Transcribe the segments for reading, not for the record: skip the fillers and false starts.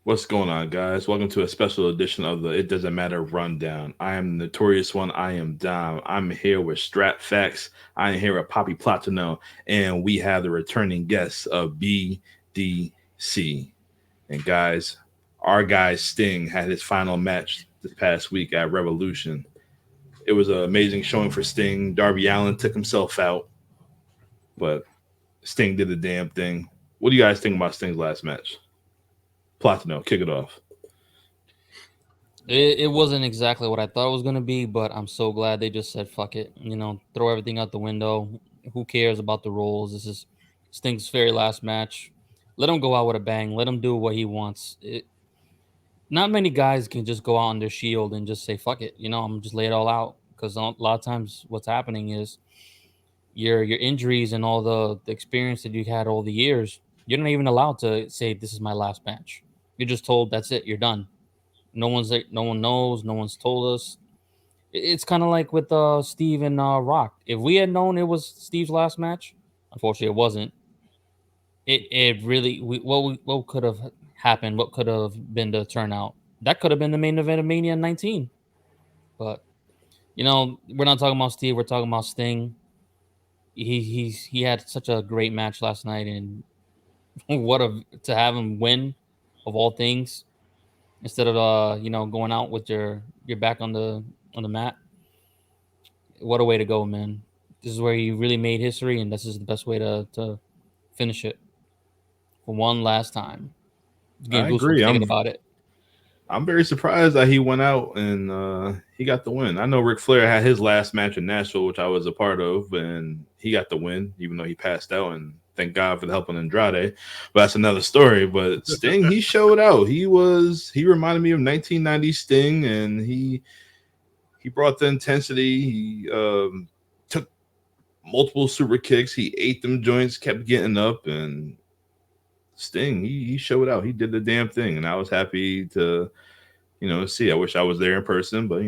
What's going on, guys? Welcome to a special edition of the It Doesn't Matter Rundown. I am the notorious one. I am Dom. I'm here with Strat Facts. I am here with Poppy Platino, and we have the returning guests of BDC. And guys, our guy Sting had his final match this past week at Revolution. It was an amazing showing for Sting. Darby Allen took himself out, but Sting did the damn thing. What do you guys think about Sting's last match? Platino, kick it off. It wasn't exactly what I thought it was gonna be, but I'm so glad they just said fuck it. Throw everything out the window. Who cares about the roles? This is Sting's very last match. Let him go out with a bang. Let him do what he wants. Not many guys can just go out on their shield and just say fuck it. I'm just lay it all out because a lot of times what's happening is your injuries and all the experience that you had all the years. You're not even allowed to say this is my last match. You're just told that's it. You're done. No one knows. No one's told us. It's kind of like with Steve and Rock. If we had known it was Steve's last match, unfortunately it wasn't. It really what could have happened? What could have been the turnout? That could have been the main event of Mania 19. But we're not talking about Steve. We're talking about Sting. He had such a great match last night, and what a to have him win of all things instead of going out with your back on the mat. What a way to go, man! This is where he really made history, and this is the best way to finish it for one last time. Getting I agree. goosebumps thinking about it. I'm very surprised that he went out and he got the win. I know Ric Flair had his last match in Nashville, which I was a part of, and he got the win, even though he passed out. And thank God for the help on Andrade. But that's another story. But Sting, he showed out. He reminded me of 1990 Sting, and he brought the intensity. He took multiple super kicks. He ate them joints, kept getting up, and Sting, he showed out. He did the damn thing, and I was happy to see. I wish I was there in person, but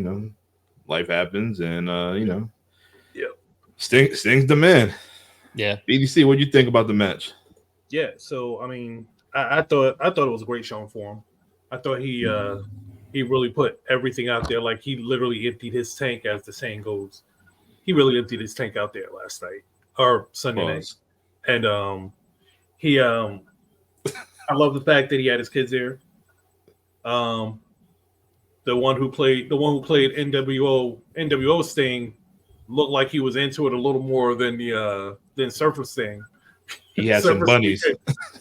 life happens, and Yeah, yeah, Sting's the man. Yeah, BDC, what do you think about the match? yeah. So I mean, I thought it was a great showing for him. I thought he really put everything out there. Like he literally emptied his tank, as the saying goes. He really emptied his tank out there last night or Sunday night, Pause. and he I love the fact that he had his kids there. Um, the one who played NWO Sting looked like he was into it a little more than the than Surfer Sting. He had some Surfer Sting, bunnies.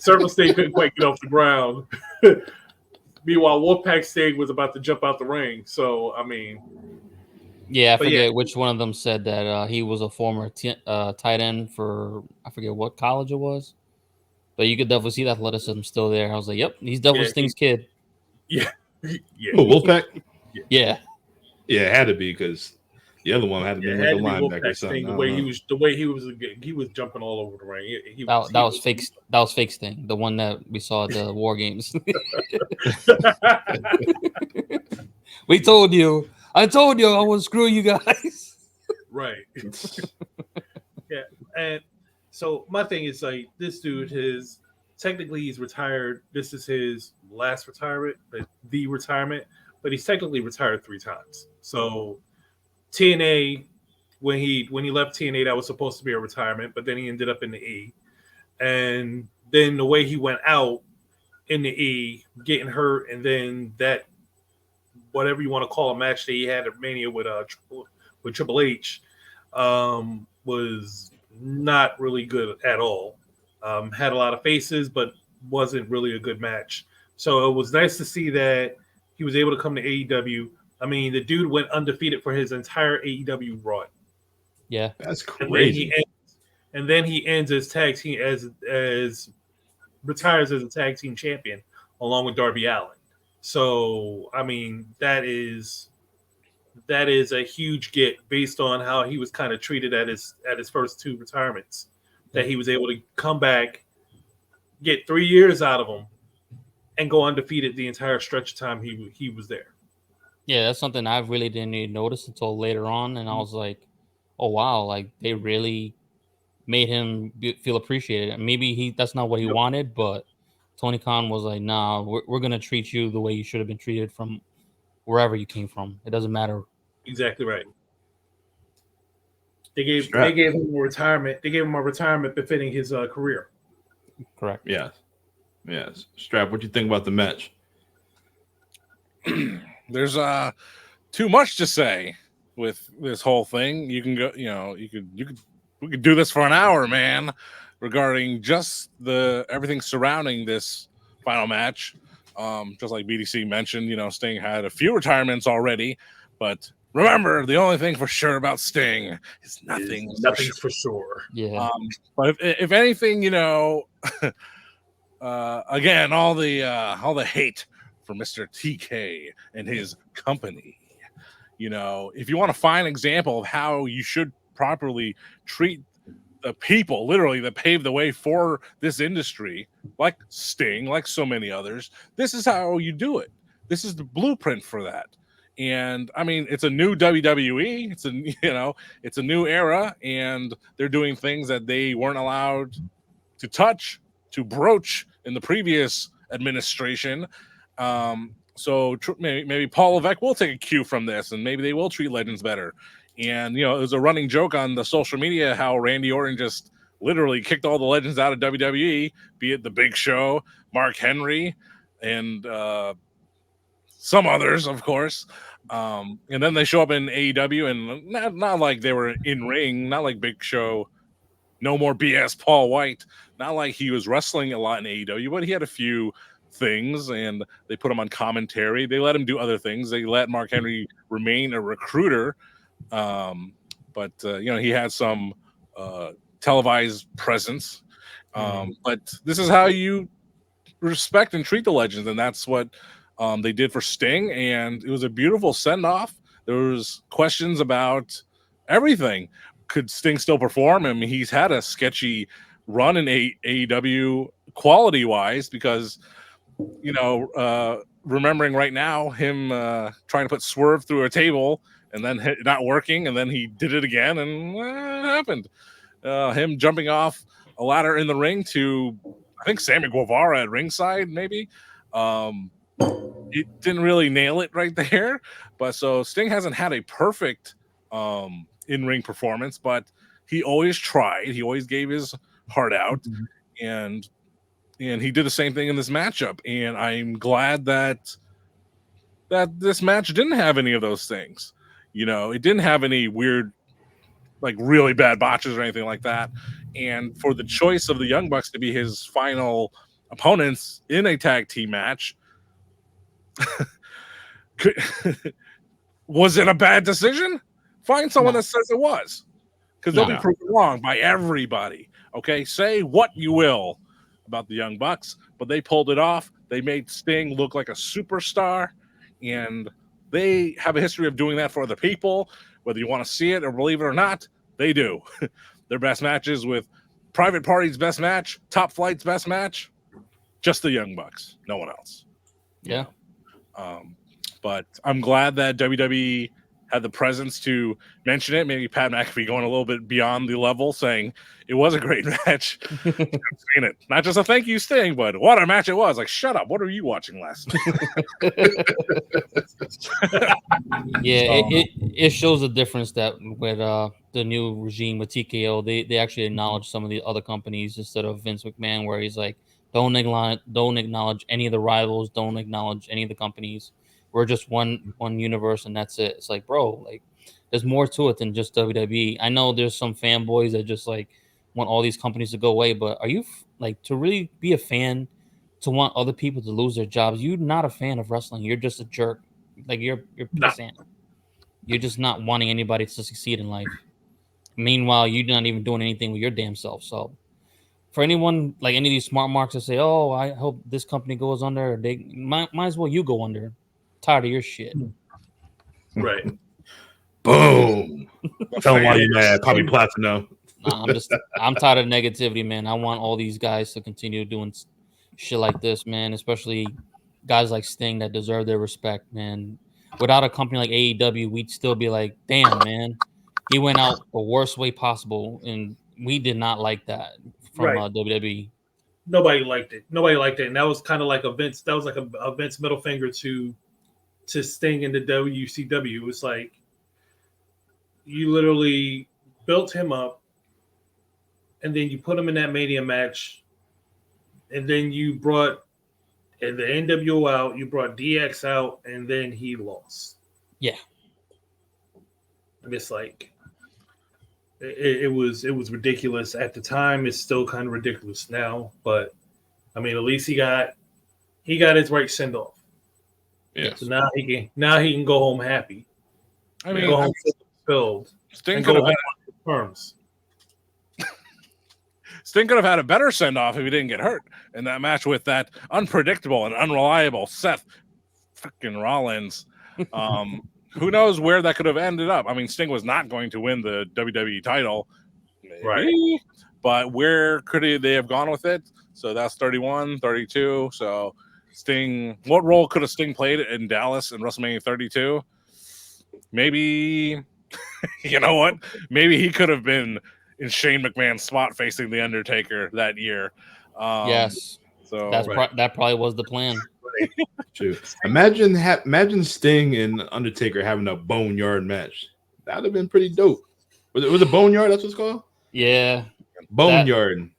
Surfer Sting couldn't quite get off the ground. Meanwhile, Wolfpack Sting was about to jump out the ring. So I mean, yeah. I but yeah, forget which one of them said that he was a former tight end for I forget what college it was, but you could definitely see the athleticism still there. I was like, yep, he's definitely yeah, Sting's kid. yeah, yeah, Oh, Wolfpack. yeah. Yeah, Yeah, it had to be because the other one had to be Yeah, it like a had to be linebacker or Wolfpack something. Sting. I don't know. The way he was jumping all over the ring. that was fake. That was fake Sting, the one that we saw at the War Games. We told you. I told you I would screw you guys. right. Yeah, and so my thing is like this dude, his technically he's retired. This is his last retirement, but the retirement. But he's technically retired 3 times. So TNA, when he left TNA, that was supposed to be a retirement, but then he ended up in the E. And then the way he went out in the E, getting hurt, and then that whatever you want to call a match that he had at Mania with Triple H was not really good at all. Had a lot of faces, but wasn't really a good match. So it was nice to see that he was able to come to AEW. I mean, the dude went undefeated for his entire AEW run, Yeah, That's and then crazy. he ends his tag team as retires as a tag team champion along with Darby Allen. So I mean, that is a huge get based on how he was kind of treated at his first 2 retirements. yeah, That he was able to come back, get 3 years out of him, and go undefeated the entire stretch of time he was there. yeah. That's something I really didn't even notice until later on, and I was like, oh wow, like they really made him feel appreciated. And maybe he that's not what he Yep. wanted, but Tony Khan was like, "Nah, we're gonna treat you the way you should have been treated from wherever you came from. It doesn't matter." Exactly right. They gave Strap. him a retirement. They gave him a retirement befitting his career. Correct. Yes. Strap, what you think about the match? There's too much to say with this whole thing. You can go, we could do this for an hour, man, regarding just everything surrounding this final match. Just like BDC mentioned, Sting had a few retirements already, but remember, the only thing for sure about Sting is nothing. Nothing's for sure. Yeah. But if anything, again, all the hate for Mr. TK and his company. If you want to find an example of how you should properly treat the people, literally, that paved the way for this industry, like Sting, like so many others, this is how you do it. This is the blueprint for that. And I mean, it's a new WWE. It's a new era, and they're doing things that they weren't allowed to touch, to broach in the previous administration. So maybe Paul Levesque will take a cue from this, and maybe they will treat legends better. And it was a running joke on the social media how Randy Orton just literally kicked all the legends out of WWE, be it the Big Show, Mark Henry, and some others, of course. And then they show up in AEW, and not like they were in ring, not like Big Show, no more BS Paul White, not like he was wrestling a lot in AEW, but he had a few things, and they put him on commentary. They let him do other things. They let Mark Henry remain a recruiter, but he had some televised presence. But this is how you respect and treat the legends, and that's what they did for Sting, and it was a beautiful send-off. There was questions about everything. Could Sting still perform? I mean, he's had a sketchy run in AEW quality-wise because, remembering right now him trying to put Swerve through a table and then not working, and then he did it again, and what happened? Him jumping off a ladder in the ring to, I think, Sammy Guevara at ringside, maybe. It didn't really nail it right there, but so Sting hasn't had a perfect in-ring performance, but he always tried. He always gave his heart out, and he did the same thing in this matchup. And I'm glad that this match didn't have any of those things. It didn't have any weird, like really bad botches or anything like that. And for the choice of the Young Bucks to be his final opponents in a tag team match, was it a bad decision? Find someone that says it was, because they'll be proven wrong by everybody. Okay, say what you will about the Young Bucks, but they pulled it off. They made Sting look like a superstar, and they have a history of doing that for other people. Whether you want to see it or believe it or not, they do. Their best matches with Private Party's best match, Top Flight's best match, just the Young Bucks, no one else. Yeah. But I'm glad that WWE had the presence to mention it. Maybe Pat McAfee going a little bit beyond the level, saying it was a great match. I've seen it. Not just a thank you Sting, but what a match it was. Like, shut up. What are you watching last night? Yeah, it shows the difference that with the new regime with TKO, they actually acknowledge some of the other companies instead of Vince McMahon, where he's like, don't acknowledge any of the rivals, don't acknowledge any of the companies. We're just one universe, and that's it. It's like, bro, like, there's more to it than just WWE. I know there's some fanboys that just like want all these companies to go away, but are you like, to really be a fan, to want other people to lose their jobs? You're not a fan of wrestling. You're just a jerk. Like, you're pissant. You're just not wanting anybody to succeed in life. Meanwhile, you're not even doing anything with your damn self. So for anyone, like any of these smart marks that say, oh, I hope this company goes under, they might as well you go under. Tired of your shit. Right. Boom. Tell them why you're mad. Probably Platinum. Nah, I'm tired of negativity, man. I want all these guys to continue doing shit like this, man. Especially guys like Sting that deserve their respect, man. Without a company like AEW, we'd still be like, damn, man, he went out the worst way possible, and we did not like that from WWE. Nobody liked it. Nobody liked it, and that was kind of like a Vince. That was like a Vince middle finger to Sting in the WCW. It was like you literally built him up, and then you put him in that Mania match, and then you brought the NWO out, you brought DX out, and then he lost. Yeah. And it's like it was ridiculous at the time. It's still kind of ridiculous now, but I mean, at least he got his right send off. Yeah. So now he can go home happy. I mean, go home filled. Sting And could go have home on terms. Sting could have had a better send off if he didn't get hurt in that match with that unpredictable and unreliable Seth freaking Rollins. Who knows where that could have ended up? I mean, Sting was not going to win the WWE title, maybe, Right? But where could they have gone with it? So that's 31, 32. So Sting, what role could have Sting played in Dallas in WrestleMania 32? Maybe, you know what? Maybe he could have been in Shane McMahon's spot facing The Undertaker that year. Yes. So That probably was the plan. True. Imagine Sting and Undertaker having a boneyard match. That'd have been pretty dope. Was it boneyard? That's what it's called. Yeah. Boneyard.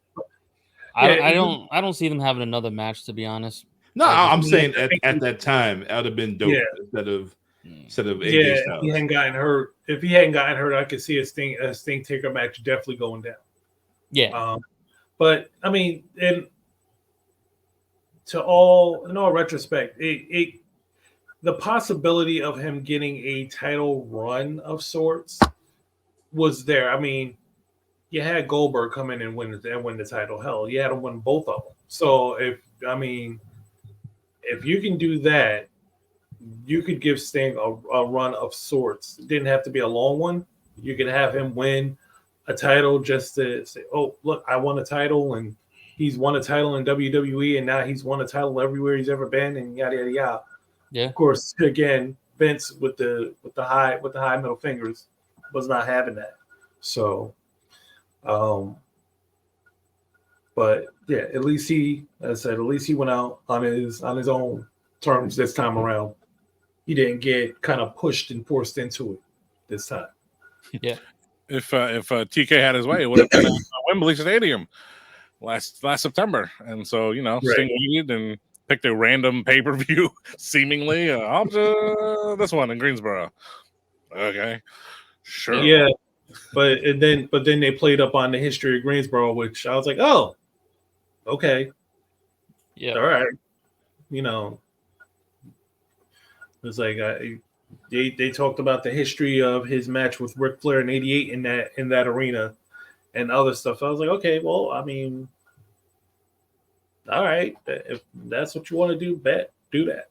I don't see them having another match, to be honest. No, I'm saying at that time, that would have been dope instead of AJ Styles. He hadn't gotten hurt. If he hadn't gotten hurt, I could see a Sting Taker match definitely going down. Yeah. But I mean, in all retrospect, the possibility of him getting a title run of sorts was there. I mean, you had Goldberg come in and win the title. Hell, you had him win both of them. So if you can do that, you could give Sting a run of sorts. It didn't have to be a long one. You could have him win a title just to say, "Oh, look, I won a title," and he's won a title in WWE, and now he's won a title everywhere he's ever been, and yada yada yada. Yeah. Of course, again, Vince with the high middle fingers was not having that. So, but yeah, at least he went out on his own terms this time around. He didn't get kind of pushed and forced into it this time. Yeah. If TK had his way, it would have been at Wembley Stadium last September, and so Sting waited and picked a random pay-per-view, seemingly. I'll do this one in Greensboro. Okay, sure. Yeah, but then they played up on the history of Greensboro, which I was like, oh, okay, yeah, all right, it's like they talked about the history of his match with Ric Flair in '88 in that arena and other stuff. So I was like, okay, well, I mean, all right, if that's what you want to do, do that.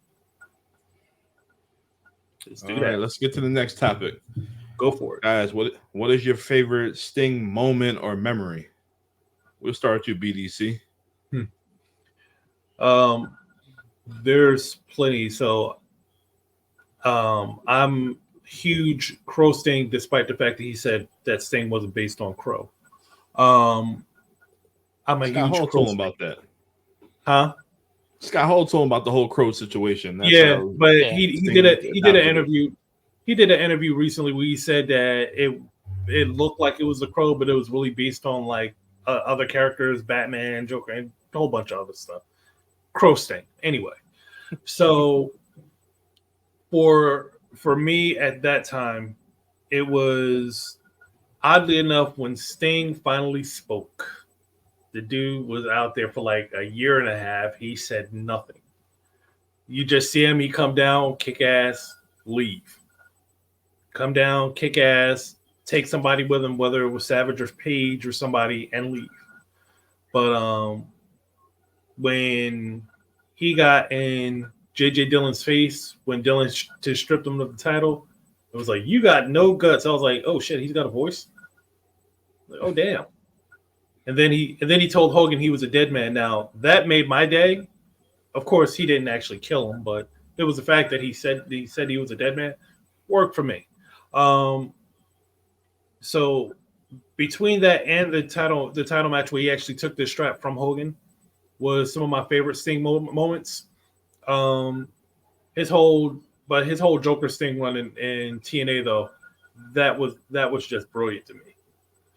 Just do that. Right, let's get to the next topic. Go for it, guys. What is your favorite Sting moment or memory? We'll start with you, BDC. There's plenty. So, I'm huge Crow Sting, despite the fact that he said that Sting wasn't based on Crow. I'm a Scott huge Hall Crow told him about that. Huh? Scott Hall told him about the whole Crow situation. That's he did an interview. He did an interview recently where he said that it looked like it was a Crow, but it was really based on like other characters, Batman, Joker, and a whole bunch of other stuff. Crow Sting. Anyway, so for me at that time, it was oddly enough when Sting finally spoke. The dude was out there for like a year and a half. He said nothing. You just see him. He come down, kick ass, leave. Come down, kick ass, take somebody with him, whether it was Savage or Page or somebody, and leave. But when he got in J.J. Dillon's face, when Dillon stripped him of the title, it was like, you got no guts. I was like, oh shit, he's got a voice. Like, oh damn. And then he told Hogan he was a dead man. Now that made my day. Of course, he didn't actually kill him, but it was the fact that he said he was a dead man. Worked for me. So between that and the title match where he actually took the strap from Hogan, was some of my favorite Sting moments. His whole Joker Sting run in TNA though, that was just brilliant to me.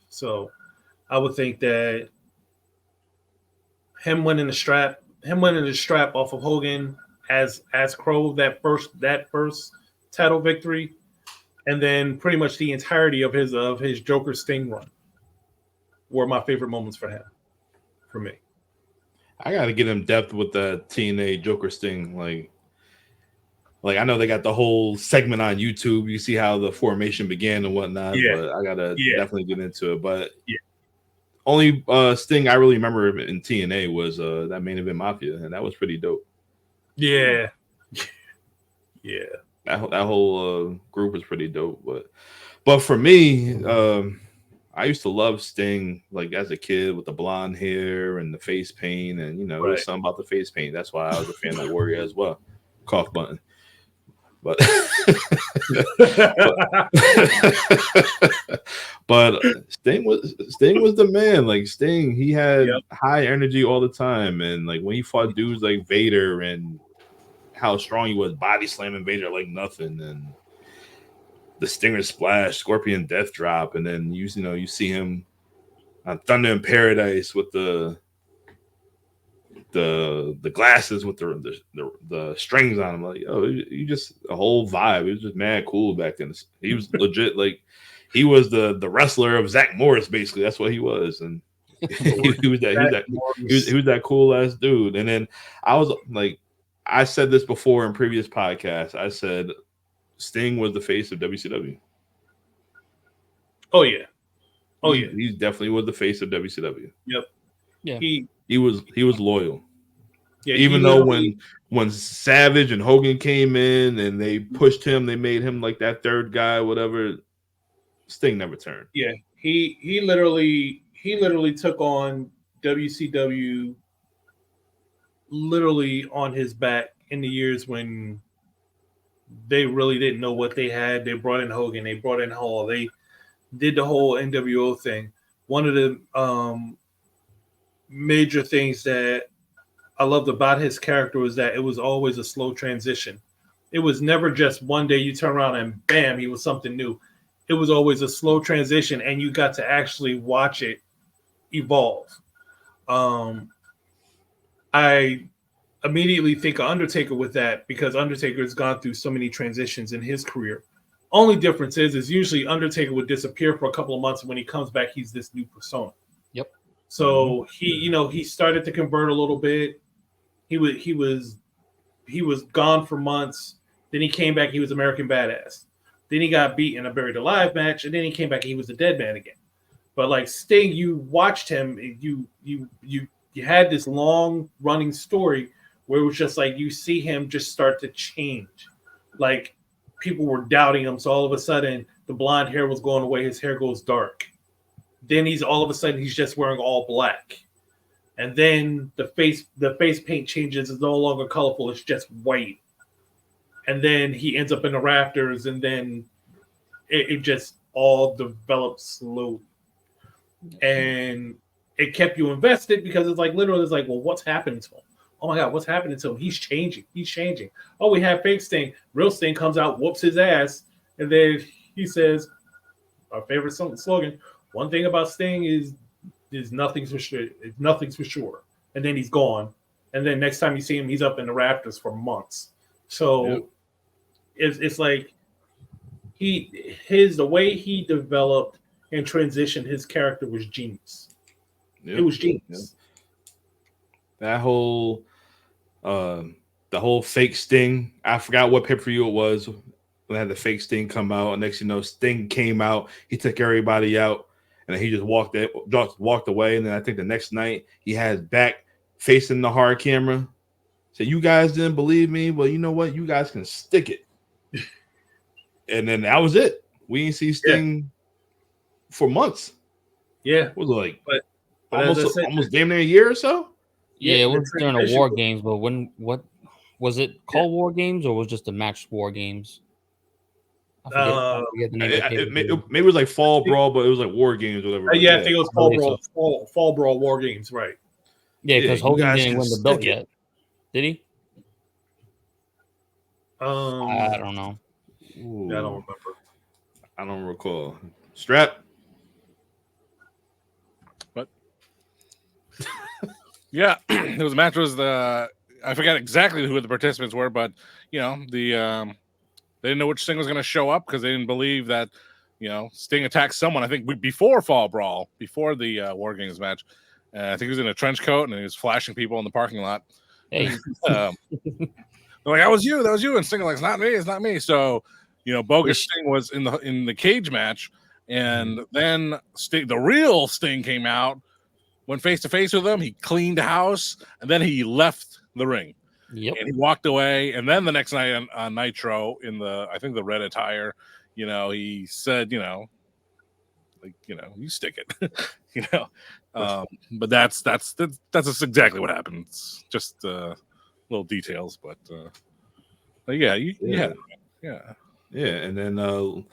So I would think that him winning the strap off of Hogan as Crow, that first title victory, and then pretty much the entirety of his Joker Sting run were my favorite moments for me. I got to get in depth with the TNA Joker Sting. Like I know they got the whole segment on YouTube. You see how the formation began and whatnot. Yeah. But I gotta definitely get into it. But yeah, only Sting I really remember in TNA was that Main Event Mafia, and that was pretty dope. Yeah, yeah. That whole group was pretty dope. But for me, I used to love Sting like as a kid with the blonde hair and the face paint, and there was something about the face paint. That's why I was a fan of Warrior as well. Cough button. But but Sting was the man. Like Sting, he had high energy all the time, and like when he fought dudes like Vader and how strong he was, body slamming Vader like nothing, and the Stinger Splash, Scorpion Death Drop, and then you see him on Thunder in Paradise with the glasses with the strings on them. Like, oh, you just a whole vibe. It was just mad cool back then. He was legit like he was the wrestler of Zach Morris, basically. That's what he was, and he was that cool ass dude. And then I was like, I said this before in previous podcasts. I said Sting was the face of WCW. Oh yeah, he definitely was the face of WCW. Yep. Yeah. He was loyal. Yeah, even though when Savage and Hogan came in and they pushed him, they made him like that third guy, whatever. Sting never turned. Yeah, he literally took on WCW literally on his back in the years when they really didn't know what they had. They brought in Hogan, they brought in Hall, they did the whole NWO thing. One of the major things that I loved about his character was that it was always a slow transition. It was never just one day you turn around and bam, he was something new. It was always a slow transition, and you got to actually watch it evolve. I immediately think of Undertaker with that because Undertaker has gone through so many transitions in his career. Only difference is usually Undertaker would disappear for a couple of months, and when he comes back, he's this new persona. Yep. So he started to convert a little bit. He was gone for months. Then he came back. He was American Badass. Then he got beat in a Buried Alive match, and then he came back. And he was the Dead Man again. But like Sting, you watched him. You had this long running story where it was just like you see him just start to change. Like people were doubting him, so all of a sudden the blonde hair was going away. His hair goes dark. Then he's just wearing all black. And then the face paint changes. It's no longer colorful. It's just white. And then he ends up in the rafters, and then it just all develops slowly. And it kept you invested because it's like literally, it's like, well, what's happening to him? Oh my God, what's happening to him? He's changing. Oh, we have fake Sting. Real Sting comes out, whoops his ass, and then he says, our favorite slogan, one thing about Sting is nothing's for sure. Nothing's for sure. And then he's gone. And then next time you see him, he's up in the rafters for months. So it's like the way he developed and transitioned his character was genius. It was genius. Yep. That whole the whole fake Sting. I forgot what pay-per-view it was when they had the fake Sting come out. And next you know, Sting came out. He took everybody out. And then he just walked away. And then I think the next night he had his back facing the hard camera. Said, you guys didn't believe me? Well, you know what? You guys can stick it. And then that was it. We didn't see Sting for months. Yeah. It was like but almost damn near a year or so. Yeah, it was during the War Games, but what was it called? War Games, or was it just the match War Games? I forget the name. Maybe it was like Fall Brawl, but it was like War Games or whatever. I think it was Fall Brawl War Games, right? Yeah, because you Hogan guys didn't can win the belt stay. yet. Did he? I I don't know. Ooh, don't remember. I don't recall. Strap. But yeah, it was a match. Was the I forgot exactly who the participants were, but you know they didn't know which Sting was going to show up because they didn't believe that Sting attacked someone. I think before Fall Brawl, before the War Games match. I think he was in a trench coat and he was flashing people in the parking lot. Hey, They're like, that was you, and Sting like, it's not me. So, bogus Sting was in the cage match, and then Sting, the real Sting, came out, went face to face with him. He cleaned house, and then he left the ring. yep. And he walked away. And then the next night on Nitro, in the the red attire, he said, you stick it, but that's exactly what happened. It's just little details, but yeah. And then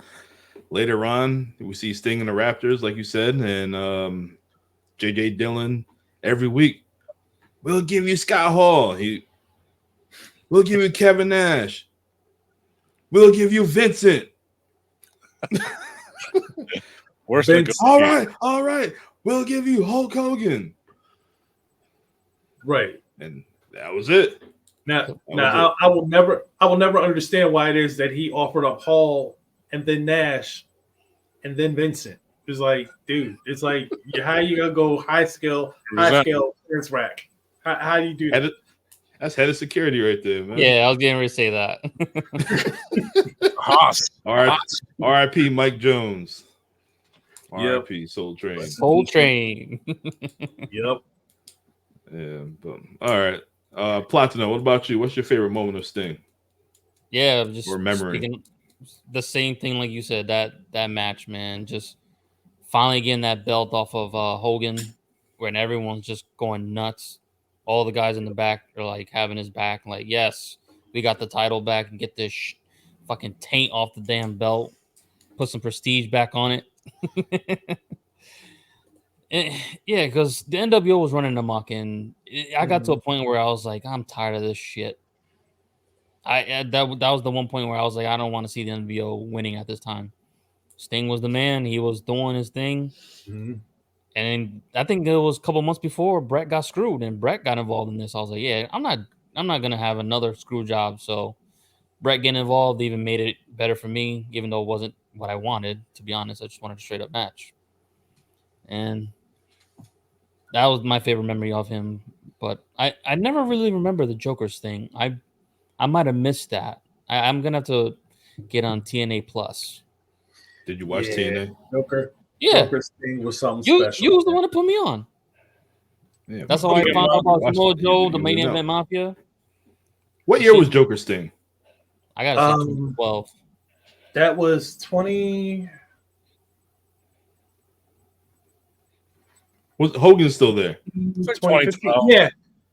later on, we see Sting and the Raptors, like you said, and JJ Dillon every week. We'll give you Scott Hall. We'll give you Kevin Nash. We'll give you Vincent. Worse Vince. All right. We'll give you Hulk Hogan. Right. And that was it. Now, I will never understand why it is that he offered up Hall and then Nash and then Vincent. It's like, dude, it's like, how you gonna go high scale clearance rack? How do you do that? That's head of security right there, man. Yeah, I was getting ready to say that. Haas. R.I.P. Mike Jones. Yep. R.I.P. Soul Train. Soul Train. Yep. Yeah, but all right. Platino, what about you? What's your favorite moment of Sting? Yeah, just Or memory. speaking the same thing like you said, that match, man. Just finally getting that belt off of Hogan, when everyone's just going nuts. All the guys in the back are like having his back, like, yes, we got the title back, and get this fucking taint off the damn belt, put some prestige back on it. Yeah, because the NWO was running amok, and I got to a point where I was like, I'm tired of this shit. That was the one point where I was like, I don't want to see the NWO winning at this time. Sting was the man; he was doing his thing, and I think it was a couple months before Brett got screwed, and Brett got involved in this. I was like, yeah, I'm not gonna have another screw job. So Brett getting involved even made it better for me, even though it wasn't what I wanted. To be honest, I just wanted a straight up match, and that was my favorite memory of him. But I never really remember the Joker's thing. I might have missed that. I'm gonna have to get on TNA Plus. Did you watch TNA? Joker. Yeah, Joker's thing was something you special. was the one that put me on. Yeah, That's how I found out about Samoa Joe, the main event event mafia. What year was Joker's Sting? I gotta say 2012. That was 20. Was Hogan still there? It's like 2015. 2012.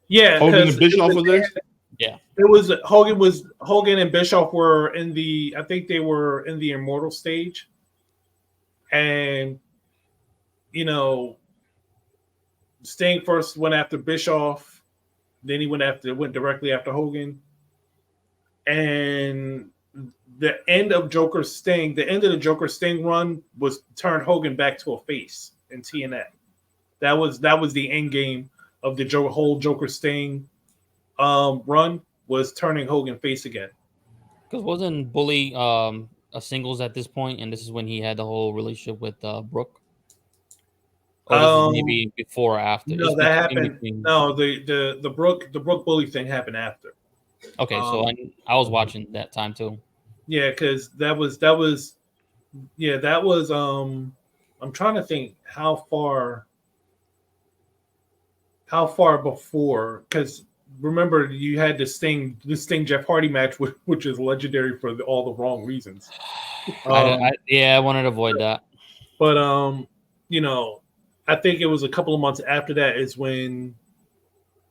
Yeah. Hogan and Bischoff was there? It was Hogan and Bischoff were in the, I think they were in the Immortal stage. And Sting first went after Bischoff, then he went directly after Hogan. And the end of the Joker Sting run was turned Hogan back to a face in TNA. That was the end game of the whole Joker Sting run, was turning Hogan face again. Because wasn't Bully a singles at this point, and this is when he had the whole relationship with Brooke? Or this is maybe before or after? No, that happened. No, the Brooke Bully thing happened after. Okay, so I was watching that time too. Yeah, because that was I'm trying to think how far before, because remember you had the Sting Jeff Hardy match, which is legendary for all the wrong reasons. I wanted to avoid that. But I think it was a couple of months after that is when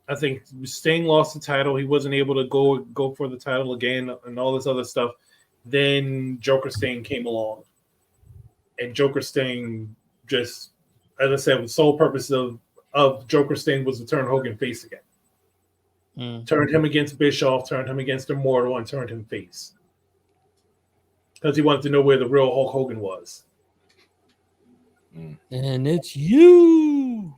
I think Sting lost the title. He wasn't able to go for the title again and all this other stuff. Then Joker Sting came along. And Joker Sting just, as I said, with the sole purpose of of Joker Sting was to turn Hogan face again. Turned him against Bischoff, turned him against Immortal, and turned him face. Because he wanted to know where the real Hulk Hogan was. And it's you.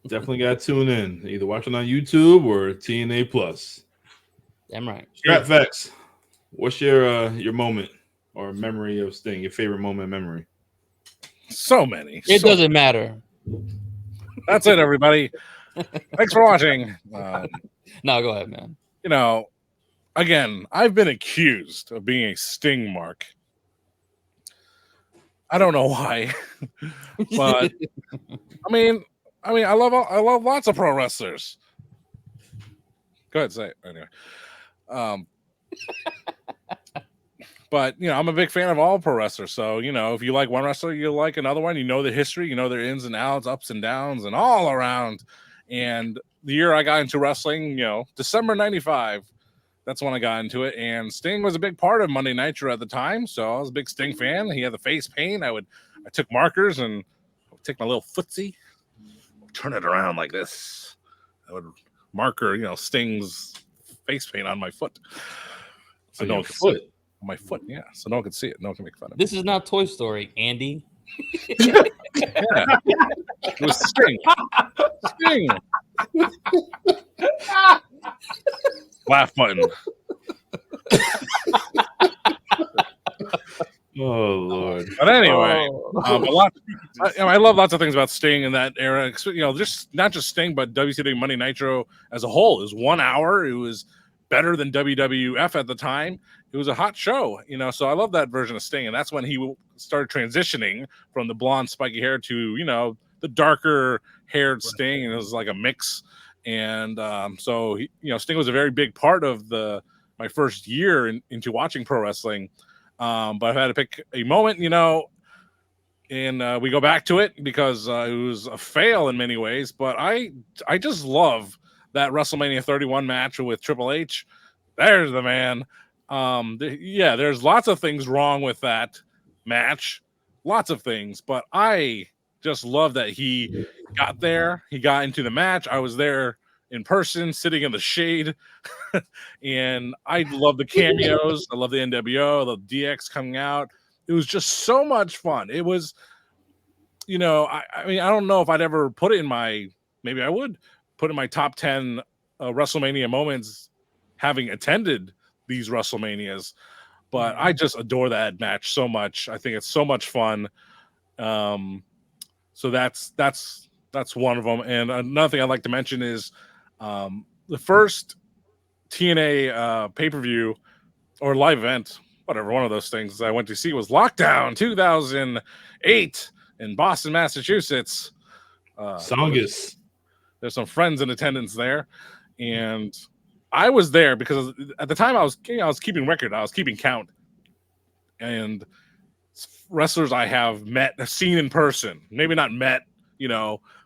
Definitely got to tune in. Either watching on YouTube or TNA Plus. Damn right. Scrap Facts. What's your moment or memory of Sting? Your favorite moment memory? So many. It doesn't matter. That's it, everybody. Thanks for watching. No, go ahead, man. You know, again, I've been accused of being a Sting mark. I don't know why, but I mean, I love lots of pro wrestlers. Go ahead, say it anyway. But I'm a big fan of all pro wrestlers. So if you like one wrestler, you like another one. You know the history, you know their ins and outs, ups and downs, and all around. And the year I got into wrestling, December '95. That's when I got into it, and Sting was a big part of Monday Nitro at the time, so I was a big Sting fan. He had the face paint. I took markers and I would take my little footsie, turn it around like this. I would marker, Sting's face paint on my foot. So no one could see it. On my foot, yeah. So no one could see it. No one can make fun of it. This is not Toy Story, Andy. Yeah. It was Sting. Sting. Laugh button. Oh Lord! But anyway, I love lots of things about Sting in that era. Just not just Sting, but WCW Monday Nitro as a whole. It was 1 hour. It was better than WWF at the time. It was a hot show, So I love that version of Sting, and that's when he started transitioning from the blonde, spiky hair to the darker haired Sting, and it was like a mix. And so Sting was a very big part of my first year into watching pro wrestling. But I've had to pick a moment, and we go back to it because it was a fail in many ways. But I just love that WrestleMania 31 match with Triple H. There's the man. There's lots of things wrong with that match, lots of things. But I just love that he got there. He got into the match. I was there in person, sitting in the shade. And I love the cameos. I love the NWO, the DX coming out. It was just so much fun. It was, I don't know if I'd ever put it in maybe I would put in my top 10 WrestleMania moments having attended these WrestleManias. But I just adore that match so much. I think it's so much fun. So that's one of them. And another thing I'd like to mention is the first TNA pay-per-view or live event, whatever, one of those things I went to see was Lockdown 2008 in Boston, Massachusetts. Songus. There's some friends in attendance there, and I was there because at the time I was keeping record, I was keeping count, and wrestlers I have seen in person, maybe not met,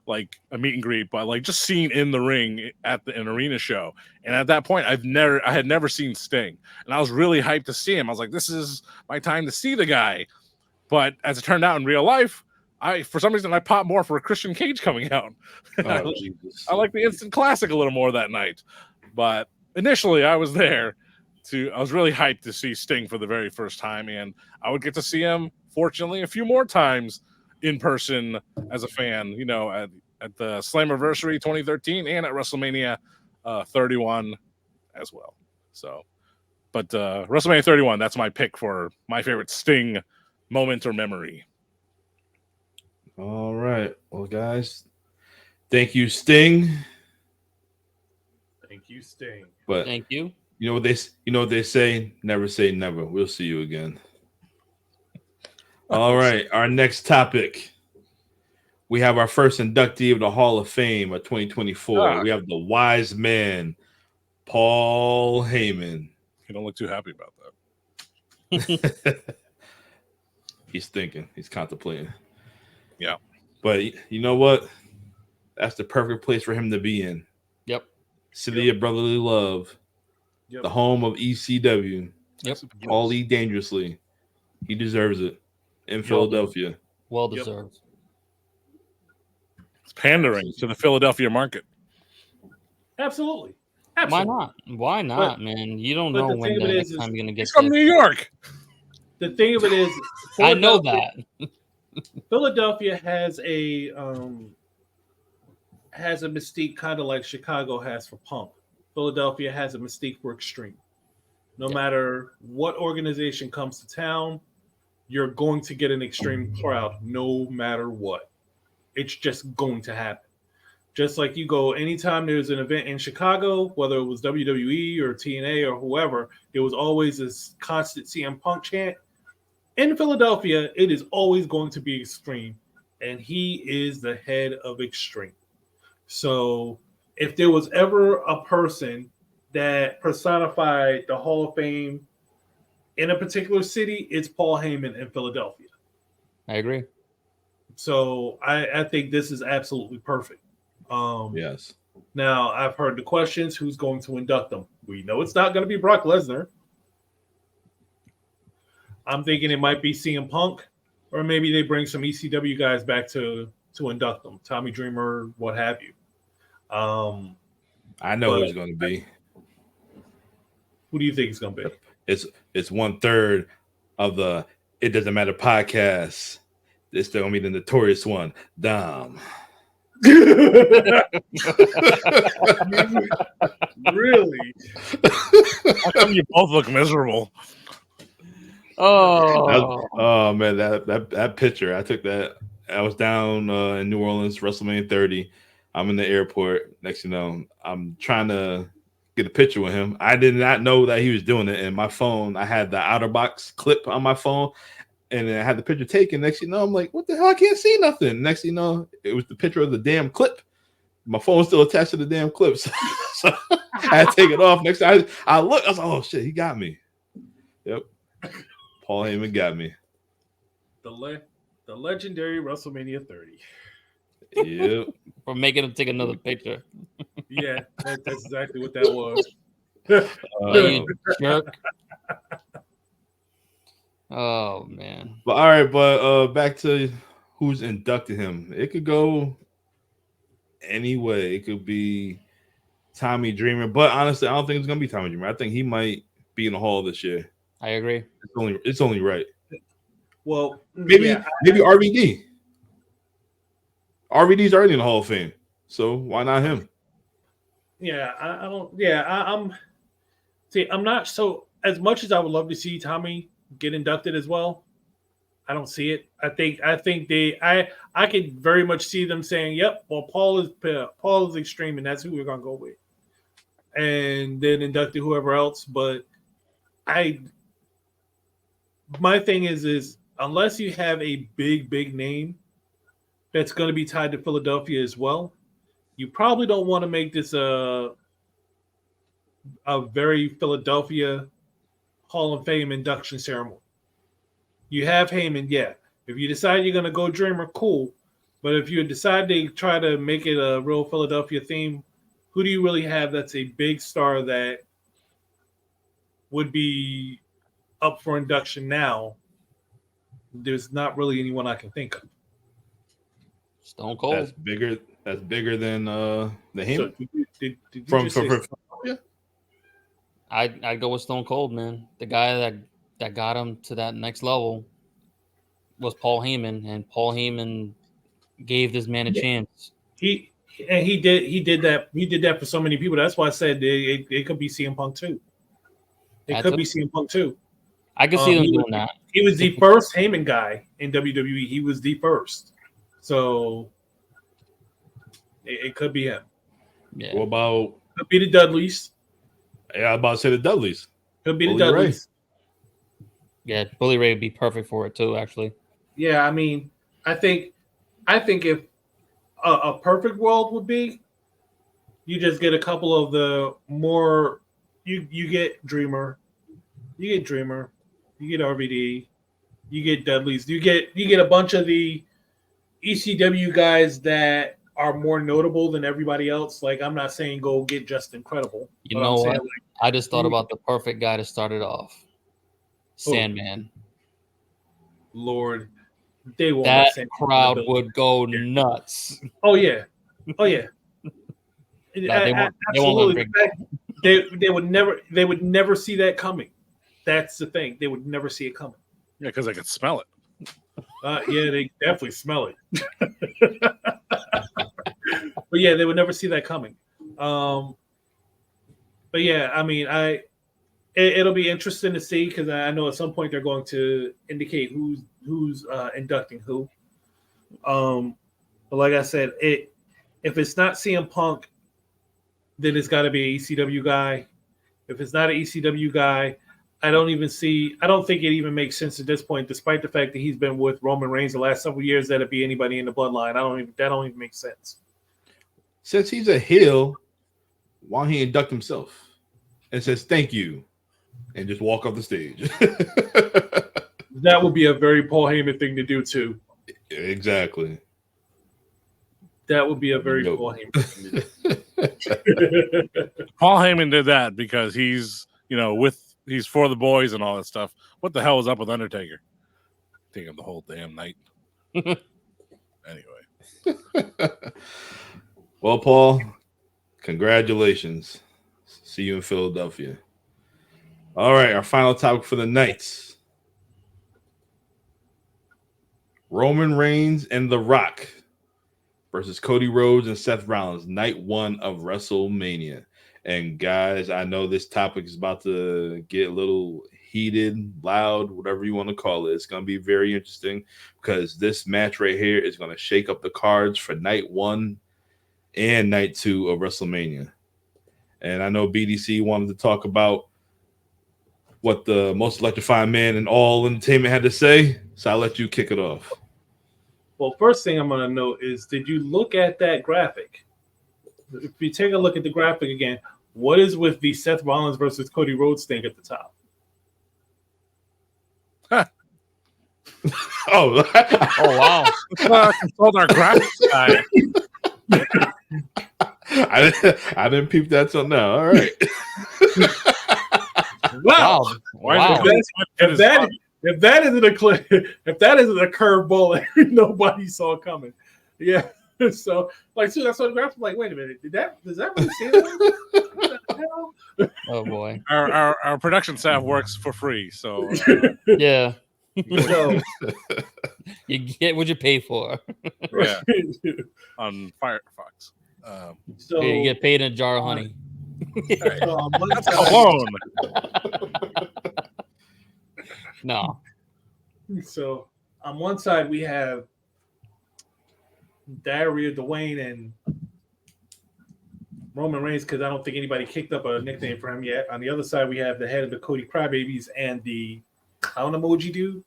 like a meet and greet, but like just seen in the ring at an arena show. And at that point, I had never seen Sting, and I was really hyped to see him. I was like, this is my time to see the guy. But as it turned out in real life, for some reason I popped more for a Christian Cage coming out. Oh, Jesus. I like the Instant Classic a little more that night. But initially I was there I was really hyped to see Sting for the very first time, and I would get to see him, fortunately, a few more times in person as a fan, at the Slammiversary 2013 and at WrestleMania 31 as well. So, but WrestleMania 31, that's my pick for my favorite Sting moment or memory. All right. Well, guys, thank you, Sting. Thank you, Sting. But thank you. You know what they say? Never say never. We'll see you again. All right. Our next topic. We have our first inductee of the Hall of Fame of 2024. We have the Wiseman, Paul Heyman. You don't look too happy about that. He's thinking. He's contemplating. Yeah. But you know what? That's the perfect place for him to be in. Yep. City of Brotherly Love. Yep. The home of ECW. Yep. Paulie Dangerously. He deserves it. In Philadelphia. Well deserved. It's pandering to the Philadelphia market. Absolutely. Why not? Why not, man? You don't know when the next time you're gonna get. He's from New York. The thing of it is, I know that Philadelphia has a mystique kind of like Chicago has for Punk. Philadelphia has a mystique for Extreme. No matter what organization comes to town, you're going to get an Extreme crowd no matter what. It's just going to happen. Just like you go, anytime there's an event in Chicago, whether it was WWE or TNA or whoever, there was always this constant CM Punk chant. In Philadelphia, it is always going to be Extreme, and he is the head of Extreme. So if there was ever a person that personified the Hall of Fame in a particular city, it's Paul Heyman in Philadelphia. I agree. So I think this is absolutely perfect. Yes. Now, I've heard the questions, who's going to induct them? We know it's not going to be Brock Lesnar. I'm thinking it might be CM Punk, or maybe they bring some ECW guys back to induct them. Tommy Dreamer, what have you. I know who it's going to be. Who do you think it's going to be? It's 1/3 of the It Doesn't Matter podcast. It's going to be the notorious one, Dom. Really? How come you both look miserable? Oh man, that picture. I took that. I was down in New Orleans, WrestleMania 30. I'm in the airport. Next, I'm trying to get a picture with him. I did not know that he was doing it. And my phone, I had the OtterBox clip on my phone, and I had the picture taken. Next, I'm like, what the hell? I can't see nothing. Next, it was the picture of the damn clip. My phone's still attached to the damn clips, so I had to take it off. Next, I look. I was like, oh shit, he got me. Yep. Paul Heyman got me. The legendary WrestleMania 30. Yep. For making him take another picture. Yeah, that's exactly what that was. You jerk. Oh man. But all right, but back to who's inducted him. It could go any way. It could be Tommy Dreamer, but honestly, I don't think it's gonna be Tommy Dreamer. I think he might be in the Hall this year. I agree. It's only right. Well, maybe RVD. RVD's already in the Hall of Fame, so why not him? Yeah, I don't. Yeah, I'm not so. As much as I would love to see Tommy get inducted as well, I don't see it. I think I could very much see them saying, "Yep, well, Paul is Extreme, and that's who we're gonna go with," and then inducted whoever else. But my thing is unless you have a big name that's going to be tied to Philadelphia as well, you probably don't want to make this a very Philadelphia Hall of Fame induction ceremony. You have Heyman, yeah. If you decide you're going to go Dreamer, cool. But if you decide to try to make it a real Philadelphia theme, who do you really have that's a big star that would be up for induction now? There's not really anyone I can think of. Stone Cold. That's bigger than the Heyman. So, did you from just say Philadelphia? I'd go with Stone Cold, man. The guy that got him to that next level was Paul Heyman, and Paul Heyman gave this man a chance. He did that for so many people. That's why I said it could be CM Punk too. It could be CM Punk too. I can see them doing that. He was the first Heyman guy in WWE. He was the first. So it could be him. Yeah. What about? Could be the Dudleys. Yeah, I was about to say the Dudleys. Could be the Bully Dudleys. Yeah, Bully Ray would be perfect for it too, actually. Yeah, I mean, I think if a perfect world would be, you just get a couple of the more you get Dreamer, you get RVD, you get Dudleys, you get a bunch of the ECW guys that are more notable than everybody else. Like, I'm not saying go get Just Incredible. You know what? I just thought about the perfect guy to start it off. Sandman. Lord, they won't. That let Santana crowd build. would go nuts. Oh yeah. Nah, they won't Absolutely. let him They would never see that coming. That's the thing. They would never see it coming. Yeah, because I could smell it. Yeah, they definitely smell it. But yeah, they would never see that coming. But yeah, I mean, it'll be interesting to see because I know at some point they're going to indicate who's inducting who. But like I said, if it's not CM Punk, then it's got to be an ECW guy. If it's not an ECW guy, I don't think it even makes sense at this point, despite the fact that he's been with Roman Reigns the last several years, that it be anybody in the bloodline. That don't even make sense. Since he's a heel, why don't he induct himself and says thank you and just walk off the stage? That would be a very Paul Heyman thing to do too. Exactly. That would be a very Paul Heyman thing to do. Paul Heyman did that because he's for the boys and all that stuff. What the hell is up with Undertaker? Taking the whole damn night. Anyway. Well, Paul, congratulations. See you in Philadelphia. All right, our final topic for the night. Roman Reigns and The Rock versus Cody Rhodes and Seth Rollins, night 1 of WrestleMania. And guys, I know this topic is about to get a little heated, loud, whatever you want to call it. It's going to be very interesting because this match right here is going to shake up the cards for night 1 and night 2 of WrestleMania. And I know BDC wanted to talk about what the most electrifying man in all entertainment had to say, so I'll let you kick it off. Well, first thing I'm going to note is, did you look at that graphic? If you take a look at the graphic again, what is with the Seth Rollins versus Cody Rhodes thing at the top? Oh, wow. Consult our graphics guy. I didn't peep that till now. All right. Wow. If that isn't a curveball that nobody saw coming. Yeah. So that's what the graphic like, wait a minute, does that really say that? Oh boy. Our production staff works for free, so Yeah. So, you get what you pay for. yeah. On Firefox. So You get paid in a jar of honey. That's Alone. No. So on one side we have Diarrhea Dwayne and Roman Reigns, because I don't think anybody kicked up a nickname for him yet. On the other side, we have the head of the Cody Crybabies and the clown emoji dude.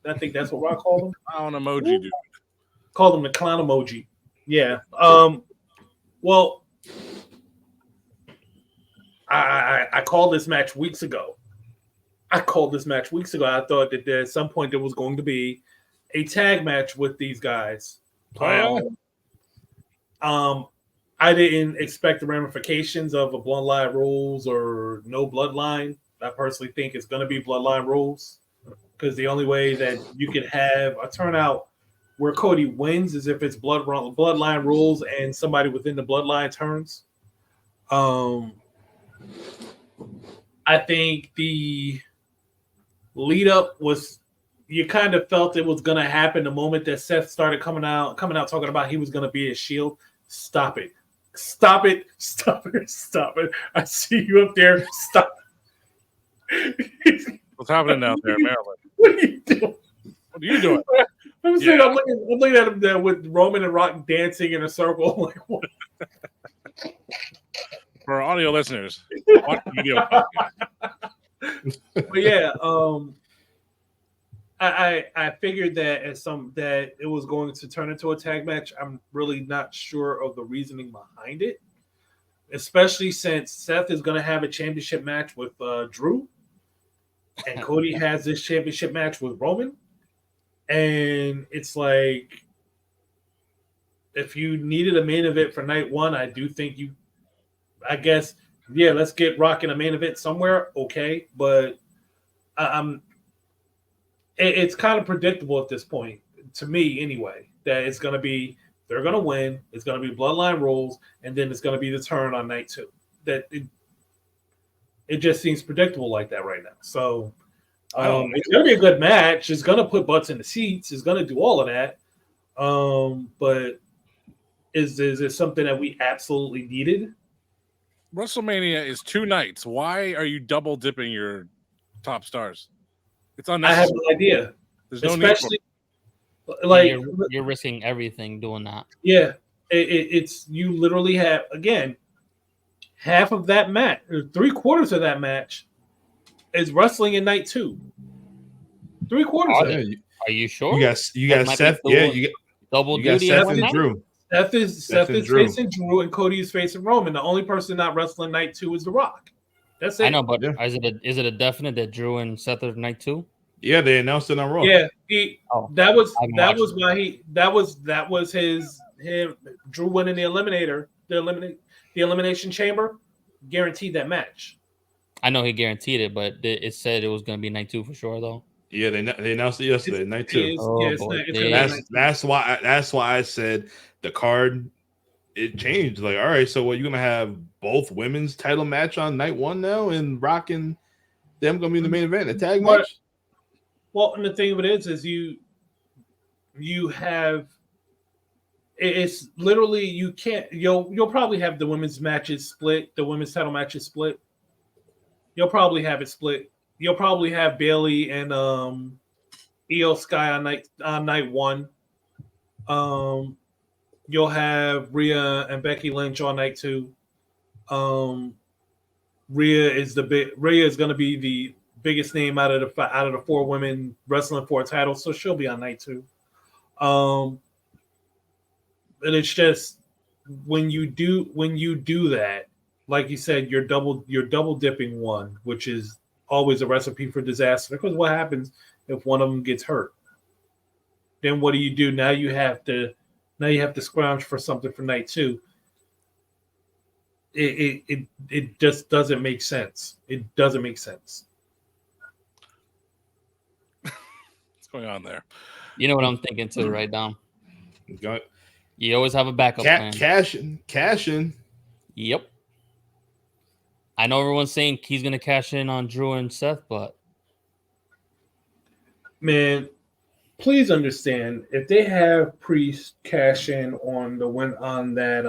I think that's what Rock called him. Clown emoji dude. Called him the clown emoji. Yeah. Well, I called this match weeks ago. I thought that at some point there was going to be a tag match with these guys. I didn't expect the ramifications of a Bloodline Rules or no Bloodline. I personally think it's going to be Bloodline Rules, because the only way that you can have a turnout where Cody wins is if it's Bloodline Rules and somebody within the Bloodline turns. I think the lead up was, you kind of felt it was going to happen the moment that Seth started coming out talking about he was going to be a Shield. Stop it. I see you up there. Stop. What's happening out there, Maryland? What are you doing? What are you doing? I'm looking at him there with Roman and Rock dancing in a circle. I'm like, what? For our audio listeners, watch the video. But yeah, I figured that that it was going to turn into a tag match. I'm really not sure of the reasoning behind it, especially since Seth is going to have a championship match with Drew, and Cody has this championship match with Roman. And it's like, if you needed a main event for night 1, I do think let's get Rock in a main event somewhere, okay, but it's kind of predictable at this point, to me anyway, that it's going to be they're going to win. It's going to be bloodline rules, and then it's going to be the turn on night 2. That it just seems predictable like that right now. So it's going to be a good match. It's going to put butts in the seats. It's going to do all of that. But is it something that we absolutely needed? WrestleMania is 2 nights. Why are you double dipping your top stars? It's I unnecessary. have no idea. There's no Especially need for like you're risking everything doing that. Yeah, it's you literally have again half of that match, or 3/4 of that match, is wrestling in night 2. 3/4 of it. Are you sure? You got Seth. Yeah, you double got duty. Seth and Drew. Seth is facing Drew, and Cody is facing Roman. The only person not wrestling night 2 is The Rock. That's it. I know, but is it a definite that Drew and Seth are night 2? Yeah, they announced it on Raw. Yeah, that was him. Drew winning the elimination chamber, guaranteed that match. I know he guaranteed it, but it said it was going to be night 2 for sure, though. Yeah, they announced it yesterday, night 2. That's why I said the card it changed. Like, all right, so you're gonna have both women's title match on night 1 now, and Rock and them gonna be in the main event, a tag match. Well, and the thing of it is you have it's literally you can't you'll probably have the women's matches split, the women's title matches split. You'll probably have it split. You'll probably have Bayley and Io Sky on night 1. You'll have Rhea and Becky Lynch on night 2. Rhea is going to be the biggest name out of the 4 women wrestling for a title, so she'll be on night 2. And it's just when you do that, like you said, you're double dipping one, which is always a recipe for disaster. Because what happens if one of them gets hurt? Then what do? Now you have to scrounge for something for night 2. It just doesn't make sense. It doesn't make sense. What's going on there? You know what I'm thinking too, right, Dom? Got You always have a backup plan. Cash in. Yep. I know everyone's saying he's going to cash in on Drew and Seth, but man, please understand, if they have Priest cash in on the win on that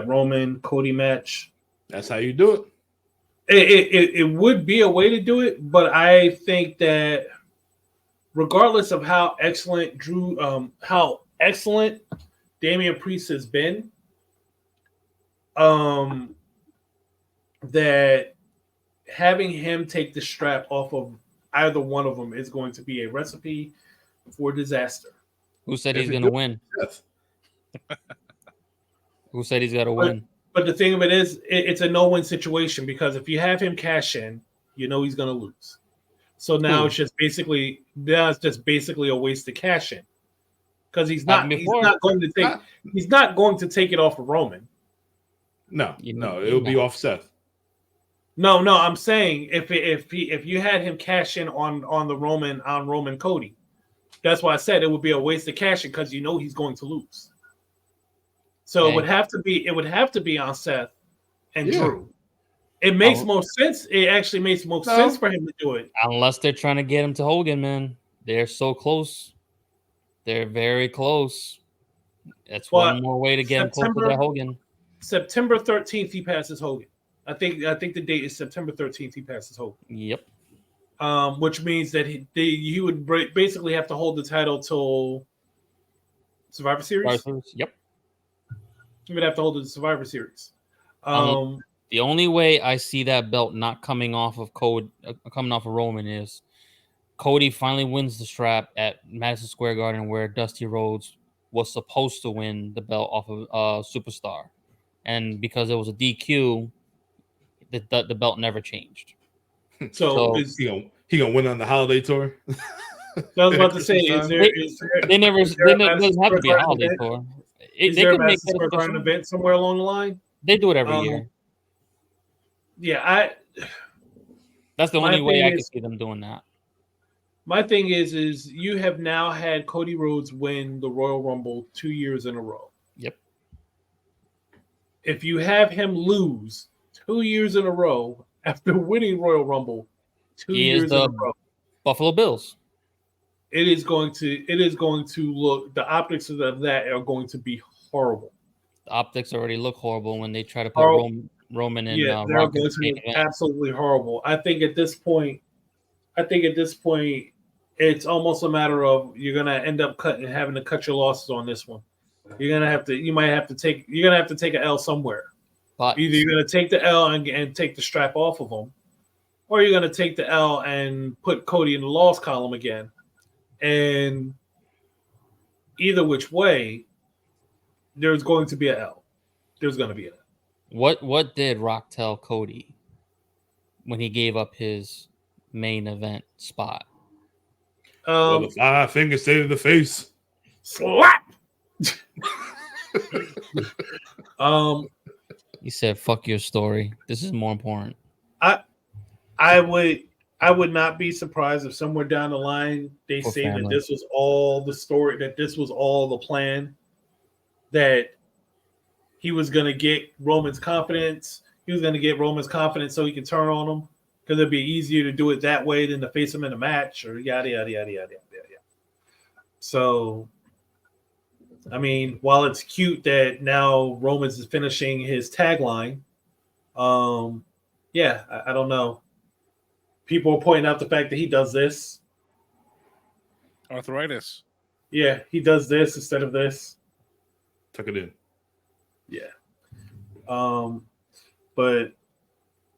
Roman Cody match, that's how you do it. It would be a way to do it, but I think that regardless of how excellent Damian Priest has been, that having him take the strap off of either one of them is going to be a recipe for disaster. Who said he's going to win? Who said he's got to win? But the thing of it is, it's a no-win situation because if you have him cash in, you know he's going to lose. So now it's just basically a waste of cash in because he's not going to take it off of Roman. No, it would be off Seth. No, I'm saying if you had him cash in on Roman Cody, that's why I said it would be a waste of cash in because you know he's going to lose. So it would have to be on Seth and Drew. It makes most sense. It actually makes most sense for him to do it. Unless they're trying to get him to Hogan, man. They're so close. They're very close. That's one more way to get him closer to Hogan. September 13th, he passes Hogan. I think the date is September 13th. He passes Hogan. Yep. Which means that he would basically have to hold the title till Survivor Series. Yep. He would have to hold the Survivor Series. The only way I see that belt not coming off of Roman is Cody finally wins the strap at Madison Square Garden, where Dusty Rhodes was supposed to win the belt off of Superstar, and because it was a DQ, the belt never changed. So he gonna win on the holiday tour? I was about to say, they never doesn't have to be a holiday tour. Is there a Madison Square Garden event somewhere along the line? They do it every year. Yeah, that's the only way I can see them doing that. My thing is you have now had Cody Rhodes win the Royal Rumble 2 years in a row. Yep. If you have him lose 2 years in a row after winning Royal Rumble 2 He is years in a the row, Buffalo Bills. it is going to look, the optics of that are going to be horrible. The optics already look horrible when they try to put Horrible. Roman and Yeah, they're Rock in going the to main look event. absolutely horrible. I think at this point, it's almost a matter of you're gonna end up having to cut your losses on this one. You're gonna have to take an L somewhere. But Either you're gonna take the L and take the strap off of them, or you're gonna take the L and put Cody in the loss column again. And either which way, there's going to be an L. There's going to be an L. what did Rock tell Cody when he gave up his main event spot? Well, the 5 fingers stay to the face. Slap. He said, "Fuck your story. This is more important." I would not be surprised if somewhere down the line they For say family. that this was all the story, that this was all the plan, that he was going to get Roman's confidence. He was going to get Roman's confidence so he can turn on him, because it'd be easier to do it that way than to face him in a match, or yada yada yada yada yada. So, I mean, while it's cute that now Roman's is finishing his tagline, yeah, I don't know. People are pointing out the fact that he does this. Arthritis. Yeah, he does this instead of this. Tuck it in. Yeah. But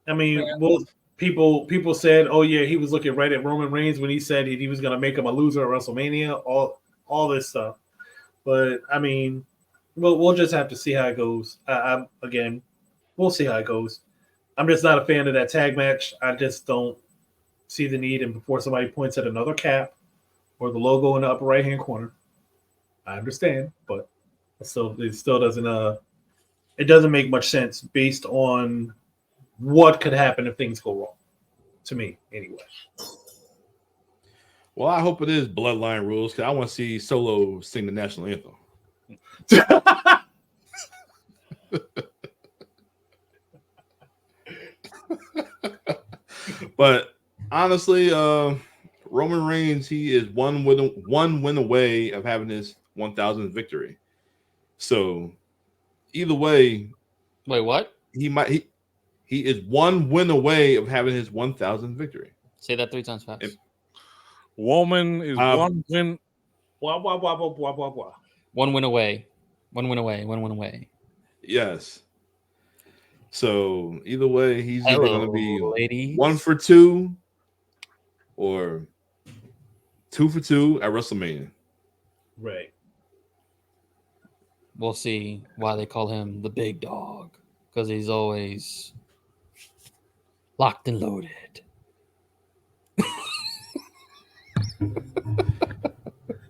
I mean, well, people said, oh yeah, he was looking right at Roman Reigns when he said he was going to make him a loser at WrestleMania. All this stuff. But I mean, we'll just have to see how it goes. Again, we'll see how it goes. I'm just not a fan of that tag match. I just don't see the need. And before somebody points at another cap or the logo in the upper right hand corner, I understand, but it still doesn't. It doesn't make much sense based on what could happen if things go wrong. To me, anyway. Well, I hope it is Bloodline rules, because I want to see Solo sing the national anthem. But honestly, Roman Reigns, he is one win away of having his 1,000th victory. So either way, Wait, what? he is one win away of having his 1,000th victory. Say that 3 times fast. Woman is one win. Blah, blah, blah, blah, blah, blah, blah. 1 win away. 1 win away. 1 win away. Yes. So either way, he's either going to be ladies. 1 for 2 or 2 for 2 at WrestleMania. Right. We'll see why they call him the big dog, because he's always locked and loaded.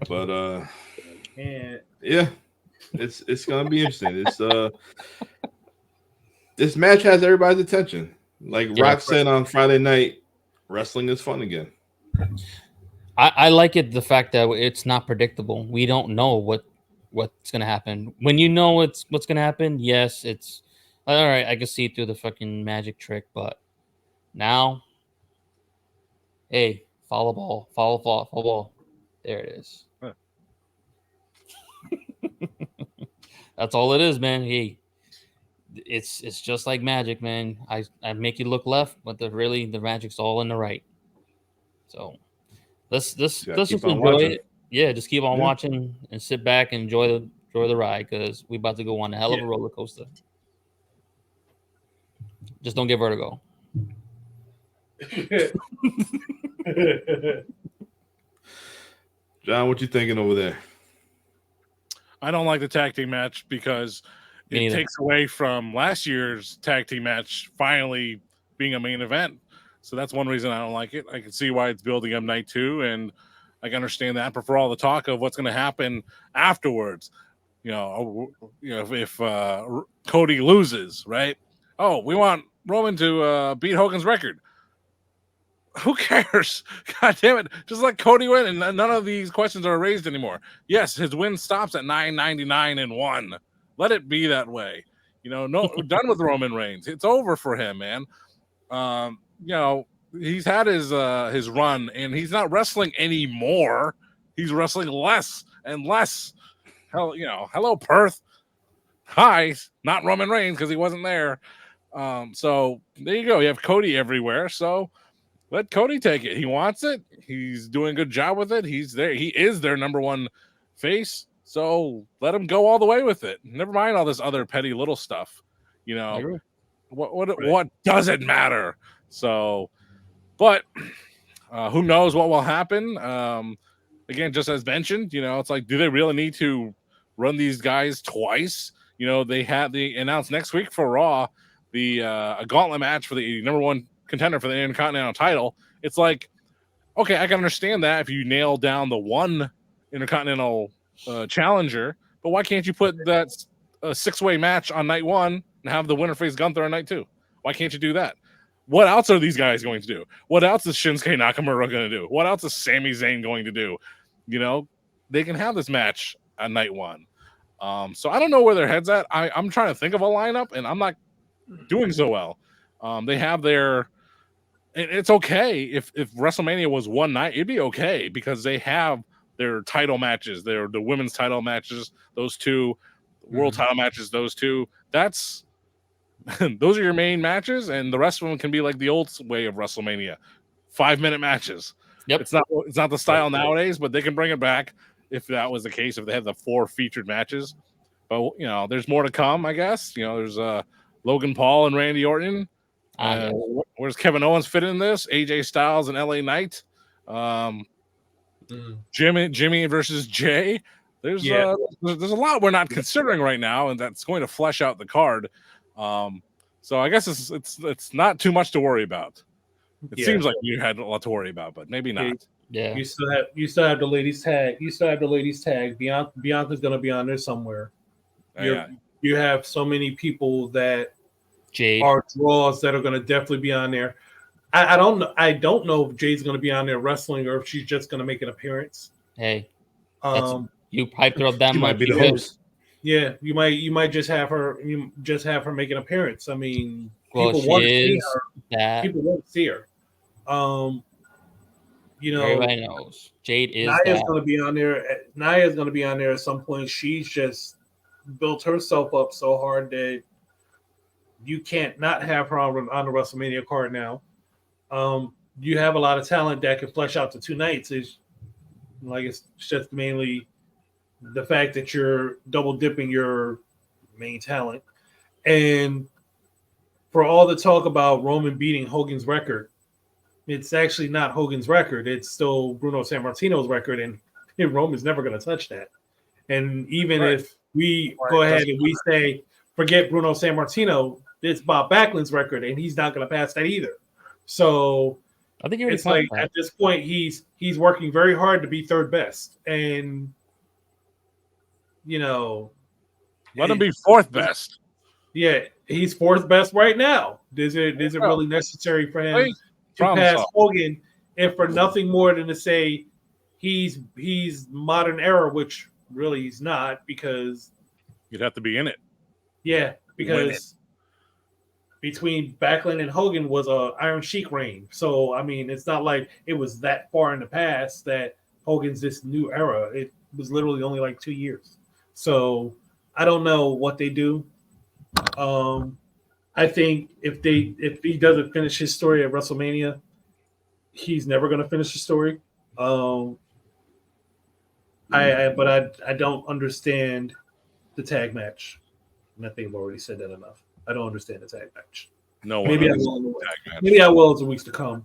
But And yeah, it's gonna be interesting. It's this match has everybody's attention. Like Rock said on Friday night, wrestling is fun again. I like it, the fact that it's not predictable. We don't know what's gonna happen. When you know what's gonna happen, yes, it's all right. I can see through the fucking magic trick, but now, hey, follow ball. There it is. Huh. That's all it is, man. Hey, it's just like magic, man. I make you look left, but the magic's all in the right. So let's just enjoy watching. it. Yeah, just keep on watching and sit back and enjoy the ride, because we about to go on a hell of a roller coaster. Just don't get vertigo. John, what you thinking over there? I don't like the tag team match because it takes away from last year's tag team match finally being a main event. So that's one reason I don't like it. I can see why it's building up night 2, and I can understand that. But for all the talk of what's going to happen afterwards, if Cody loses, right? Oh, we want Roman to beat Hogan's record. Who cares? God damn it. Just let Cody win, and none of these questions are raised anymore. Yes, his win stops at 999-1. Let it be that way. No, we're done with Roman Reigns. It's over for him, man. He's had his run, and he's not wrestling anymore. He's wrestling less and less. Hello, Perth. Hi, not Roman Reigns because he wasn't there. So there you go. You have Cody everywhere. So let Cody take it. He wants it. He's doing a good job with it. He's there. He is their number one face. So let him go all the way with it. Never mind all this other petty little stuff. What does it matter? So, but who knows what will happen? Again, just as mentioned, it's like, do they really need to run these guys twice? They announced next week for Raw a gauntlet match for the number one contender for the Intercontinental title. It's like, okay, I can understand that if you nail down the one Intercontinental challenger, but why can't you put that six-way match on night one and have the winner face Gunther on night two? Why can't you do that? What else are these guys going to do? What else is Shinsuke Nakamura going to do? What else is Sami Zayn going to do? They can have this match on night one. So I don't know where their head's at. I'm trying to think of a lineup, and I'm not doing so well. They have it's okay if WrestleMania was one night, it'd be okay because they have their title matches, the women's title matches, those two world title matches, those two. Those are your main matches, and the rest of them can be like the old way of WrestleMania, 5-minute matches. Yep. It's not the style nowadays, but they can bring it back if that was the case, if they had the 4 featured matches. But there's more to come, I guess. There's Logan Paul and Randy Orton. Where's Kevin Owens fit in this? AJ Styles and LA Knight. Jimmy versus Jay. There's a lot we're not considering right now, and that's going to flesh out the card. So I guess it's not too much to worry about. It seems like you had a lot to worry about, but maybe not. Yeah. You still have the ladies tag. Bianca's gonna be on there somewhere. You have so many people that Jade are draws that are gonna definitely be on there. I don't know if Jade's gonna be on there wrestling or if she's just gonna make an appearance. Hey, you hyped her up that she much. might be the host. Yeah, you might just have her. You just have her make an appearance. I mean, Well, people she want to see is her. that. People want to see her. Everybody knows Jade is Naya's that. going to be on there. Naya's going to be on there at some point. She's just built herself up so hard that you can't not have her on the WrestleMania card now. You have a lot of talent that can flesh out to 2 nights. It's just mainly the fact that you're double dipping your main talent. And for all the talk about Roman beating Hogan's record, it's actually not Hogan's record. It's still Bruno Sammartino's record, and Roman's never going to touch that. And even if we go ahead and we say, forget Bruno Sammartino, it's Bob Backlund's record, and he's not going to pass that either. So I think it's like at this point, he's working very hard to be third best. And, let him be 4th best. Yeah, he's 4th best right now. Is it really necessary for him to pass Hogan, and for nothing more than to say he's modern era, which really he's not, because you'd have to be in it. Yeah, because between Backlund and Hogan was a Iron Sheik reign. So I mean, it's not like it was that far in the past that Hogan's this new era. It was literally only like 2 years. So I don't know what they do. I think if he doesn't finish his story at WrestleMania, he's never going to finish the story. But I don't understand the tag match. And I think I've already said that enough. I don't understand the tag match. No, maybe I will. Maybe I will as the weeks to come.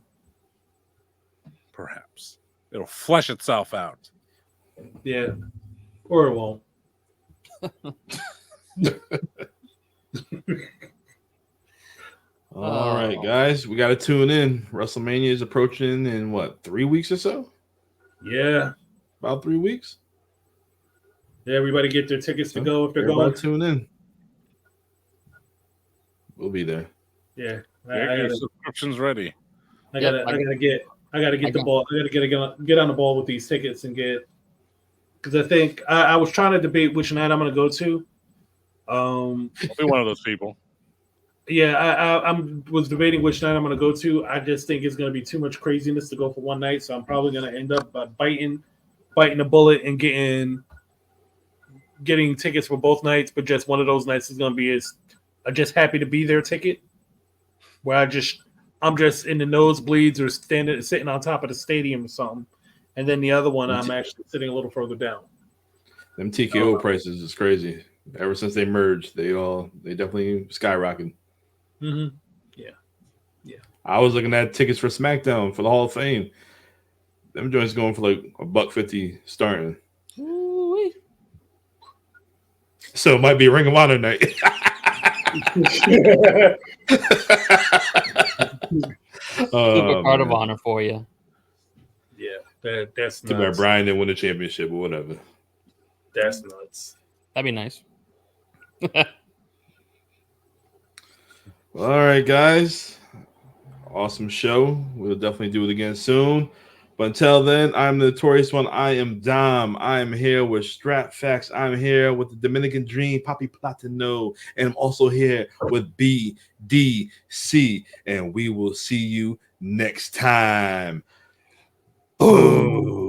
Perhaps it'll flesh itself out. Yeah, or it won't. All right, guys, we got to tune in. WrestleMania is approaching in 3 weeks or so? Yeah, about 3 weeks. Yeah, everybody get their tickets to go if they're going. Tune in. We'll be there. Yeah, get your subscriptions ready. I gotta get the ball. I gotta get on the ball with these tickets and get, because I think I was trying to debate which night I'm gonna go to. I'll be one of those people. Yeah, I was debating which night I'm gonna go to. I just think it's gonna be too much craziness to go for one night, so I'm probably gonna end up biting a bullet and getting tickets for both nights. But just one of those nights is gonna be a just happy to be there ticket, where I'm just in the nosebleeds or sitting on top of the stadium or something, and then the other one I'm actually sitting a little further down. Them TKO prices is crazy. Ever since they merged, they definitely skyrocketed. Mm-hmm. Yeah. I was looking at tickets for SmackDown for the Hall of Fame. Them joints going for like $150 starting. Ooh-wee. So it might be a Ring of Honor night. Super card of honor for you. Yeah, that's too bad Brian didn't win the championship or whatever. That's nuts. That'd be nice. All right, guys. Awesome show. We'll definitely do it again soon. But until then, I'm the Notorious One. I am Dom. I am here with Strat Facts. I'm here with the Dominican Dream, Papi Platino. And I'm also here with BDC. And we will see you next time. Boom.